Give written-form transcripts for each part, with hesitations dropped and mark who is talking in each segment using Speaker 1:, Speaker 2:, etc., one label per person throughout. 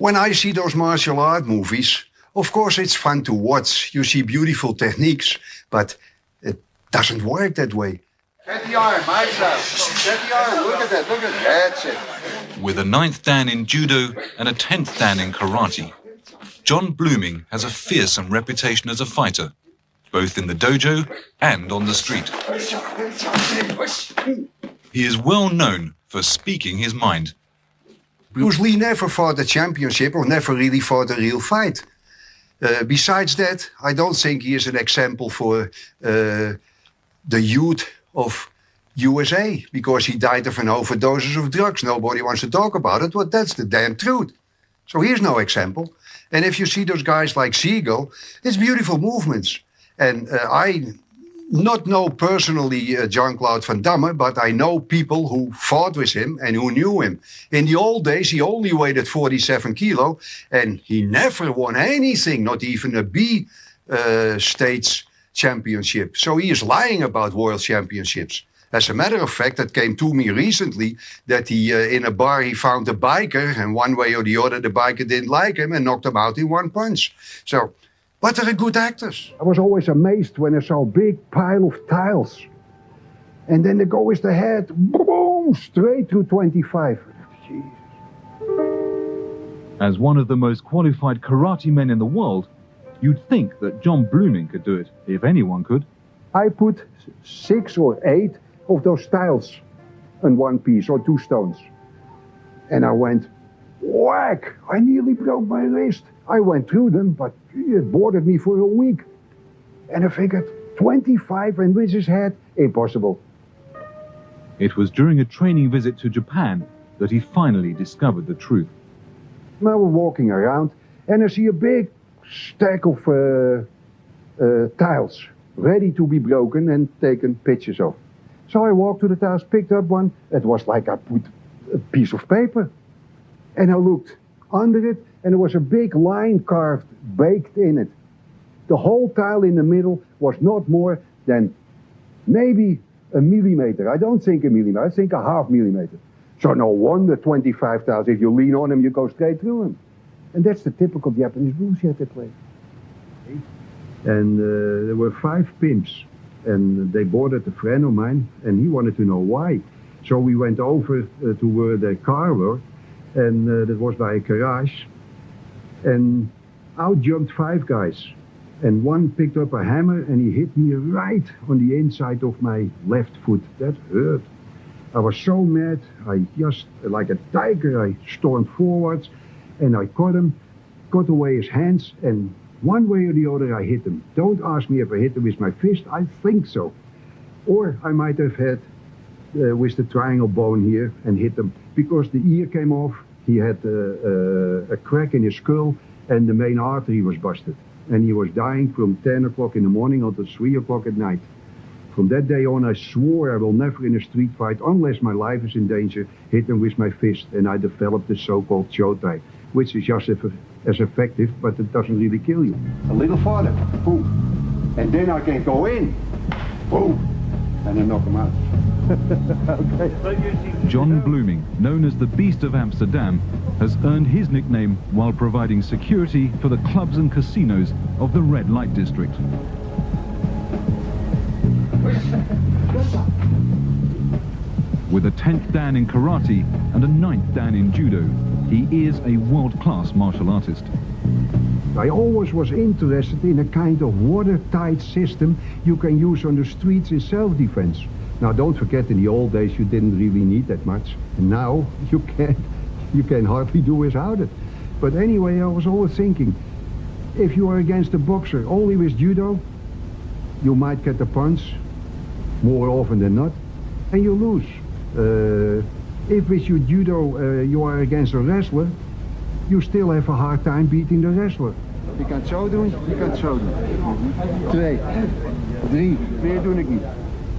Speaker 1: When I see those martial art movies, of course it's fun to watch. You see beautiful techniques, but it doesn't work that way.
Speaker 2: Get the arm, myself. Get the arm, look at that, that's it.
Speaker 3: With a 9th Dan in Judo and a 10th Dan in Karate, Jon Bluming has a fearsome reputation as a fighter, both in the dojo and on the street. He is well known for speaking his mind.
Speaker 1: Bruce Lee never fought a championship or never really fought a real fight. Besides that, I don't think he is an example for the youth of USA, because he died of an overdose of drugs. Nobody wants to talk about it, but that's the damn truth. So here's no example. And if you see those guys like Siegel, it's beautiful movements. And I not know personally Jean-Claude Van Damme, but I know people who fought with him and who knew him. In the old days, he only weighed 47 kilo, and he never won anything, not even a B states championship. So he is lying about world championships. As a matter of fact, that came to me recently, that he in a bar he found a biker, and one way or the other the biker didn't like him and knocked him out in one punch. So, but they're good actors.
Speaker 4: I was always amazed when I saw a big pile of tiles. And then they go with the head, boom, straight through 25. Jeez.
Speaker 5: As one of the most qualified karate men in the world, you'd think that Jon Bluming could do it, if anyone could.
Speaker 4: I put 6 or 8 of those tiles in one piece, or 2 stones. And I went, whack! I nearly broke my wrist. I went through them, but it bothered me for a week. And I figured, 25 and with his head, impossible.
Speaker 5: It was during a training visit to Japan that he finally discovered the truth.
Speaker 4: Now we're walking around, and I see a big stack of tiles, ready to be broken and taken pictures of. So I walked to the tiles, picked up one. It was like I put a piece of paper. And I looked under it, and there was a big line carved, baked in it. The whole tile in the middle was not more than maybe a millimeter. I don't think a millimeter, I think a half millimeter. So no wonder 25 tiles, if you lean on them, you go straight through them. And that's the typical Japanese bullshit they play. And there were 5 pimps, and they boarded a friend of mine, and he wanted to know why. So we went over to where the car were, and that was by a garage, and out jumped 5 guys, and one picked up a hammer and he hit me right on the inside of my left foot. That hurt. I was so mad, I just, like a tiger, I stormed forwards, and I caught him, cut away his hands, and one way or the other I hit him. Don't ask me if I hit him with my fist, I think so. Or I might have had with the triangle bone here and hit him, because the ear came off, he had a crack in his skull, and the main artery was busted. And he was dying from 10 o'clock in the morning until 3 o'clock at night. From that day on, I swore I will never in a street fight, unless my life is in danger, hit him with my fist, and I developed the so-called shotai, which is just as effective, but it doesn't really kill you. A little farther, boom. And then I can go in, boom, and I knock him out.
Speaker 5: Okay. Jon Bluming, known as the Beast of Amsterdam, has earned his nickname while providing security for the clubs and casinos of the red light district. With a 10th Dan in karate and a 9th Dan in judo, he is a world-class martial artist.
Speaker 4: I always was interested in a kind of watertight system you can use on the streets in self-defense. Now don't forget, in the old days you didn't really need that much. And now you can hardly do without it. But anyway, I was always thinking, if you are against a boxer only with judo, you might get a punch more often than not, and you lose. If with your judo you are against a wrestler, you still have a hard time beating the wrestler. Je kan het zo doen, je kan het zo doen. 2, 3, meer doe ik niet.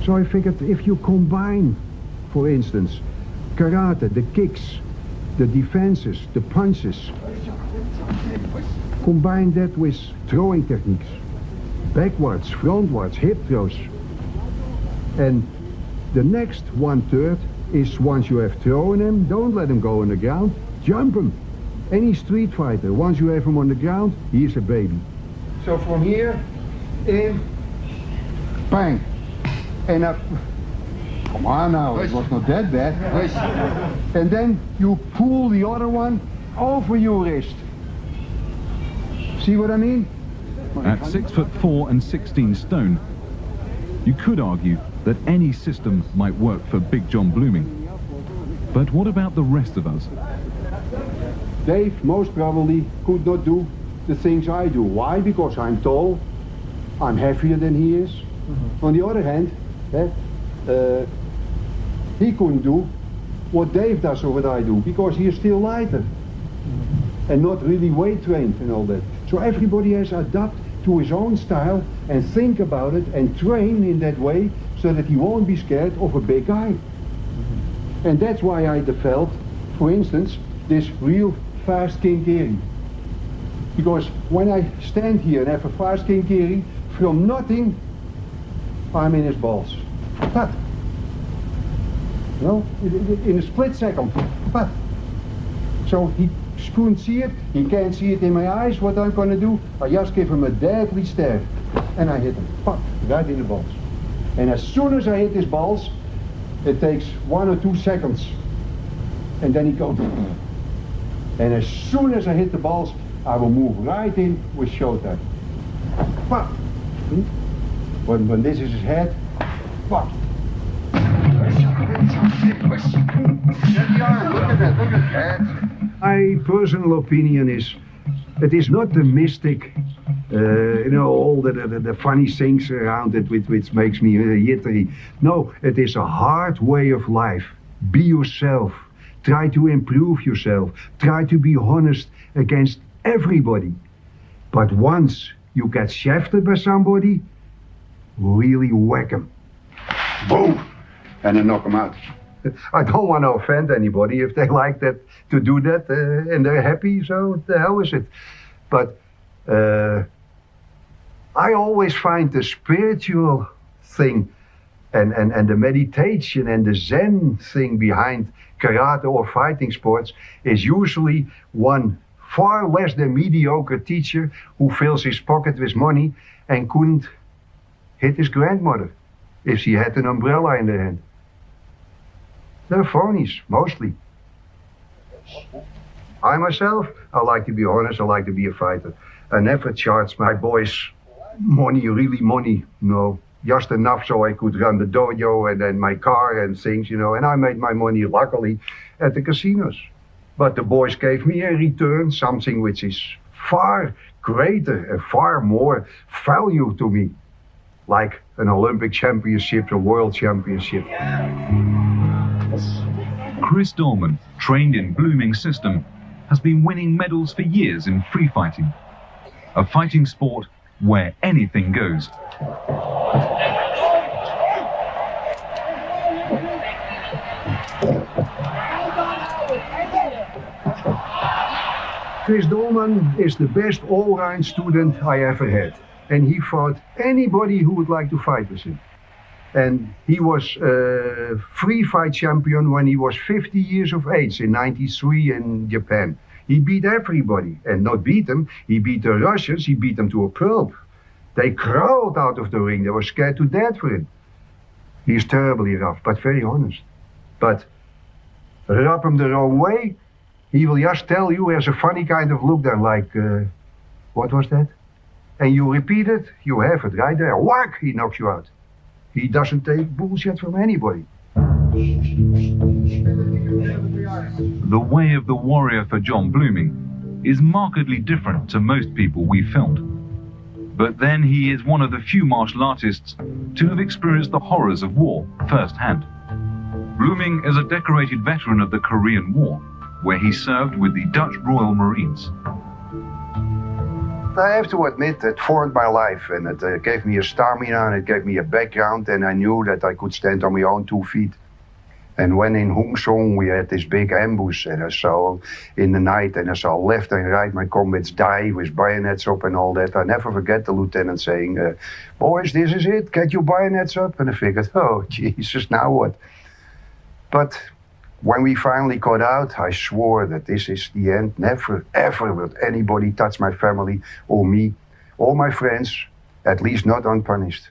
Speaker 4: So I figured, if you combine, for instance, karate, the kicks, the defenses, the punches, combine that with throwing techniques, backwards, frontwards, hip throws, and the next 1/3 is, once you have thrown him, don't let him go on the ground, jump him. Any street fighter, once you have him on the ground, he is a baby. So from here, in, bang, and up. Come on now, it was not that bad. And then you pull the other one over your wrist. See what I mean?
Speaker 5: At 6'4" and 16 stone, you could argue that any system might work for Big Jon Bluming. But what about the rest of us?
Speaker 4: Dave most probably could not do the things I do. Why? Because I'm tall, I'm heavier than he is. On the other hand, he couldn't do what Dave does or what I do, because he is still lighter and not really weight trained and all that. So everybody has adapted to his own style and think about it and train in that way so that he won't be scared of a big guy. And that's why I developed, for instance, this real fast kinkeri. Because when I stand here and have a fast kinkeri, from nothing, I'm in his balls. But, you know, in a split second. But, so he couldn't see it, he can't see it in my eyes. What I'm gonna do, I just give him a deadly stare. And I hit him, pop, right in the balls. And as soon as I hit his balls, it takes 1 or 2 seconds. And then he goes. And as soon as I hit the balls, I will move right in with showtime. Pop. When this is his head, pop. My personal opinion is, it is not the mystic, you know, all the funny things around it which makes me jittery. No, it is a hard way of life. Be yourself. Try to improve yourself. Try to be honest against everybody. But once you get shafted by somebody, really whack him. Boom! And then knock him out. I don't want to offend anybody if they like that to do that and they're happy, so the hell is it. But I always find the spiritual thing and the meditation and the Zen thing behind karate or fighting sports is usually one far less than mediocre teacher who fills his pocket with money and couldn't hit his grandmother if she had an umbrella in her hand. They're phonies, mostly. I myself, I like to be honest, I like to be a fighter. I never charged my boys money, really money, no. Just enough so I could run the dojo and then my car and things, you know. And I made my money, luckily, at the casinos. But the boys gave me a return, something which is far greater and far more value to me. Like an Olympic championship, a world championship.
Speaker 5: Chris Dolman, trained in Bluming's system, has been winning medals for years in free fighting. A fighting sport where anything goes.
Speaker 4: Chris Dolman is the best all-round student I ever had. And he fought anybody who would like to fight with him. And he was a free fight champion when he was 50 years of age in '93 in Japan. He beat everybody, and not beat them, he beat the Russians, he beat them to a pulp. They crawled out of the ring, they were scared to death for him. He's terribly rough, but very honest. But rub him the wrong way, he will just tell you, there's a funny kind of look then, like, what was that? And you repeat it, you have it right there, whack, he knocks you out. He doesn't take bullshit from anybody.
Speaker 5: The way of the warrior for Jon Bluming is markedly different to most people we've filmed. But then he is one of the few martial artists to have experienced the horrors of war firsthand. Bluming is a decorated veteran of the Korean War, where he served with the Dutch Royal Marines.
Speaker 1: I have to admit, it formed my life and it gave me a stamina and it gave me a background, and I knew that I could stand on my own 2 feet. And when in Hong Song we had this big ambush and I saw in the night and I saw left and right my comrades die with bayonets up and all that, I never forget the lieutenant saying, boys, this is it, get your bayonets up. And I figured, oh Jesus, now what? But
Speaker 4: When we finally got out, I swore that this is the end. Never, ever will anybody touch my family or me or my friends, at least not unpunished.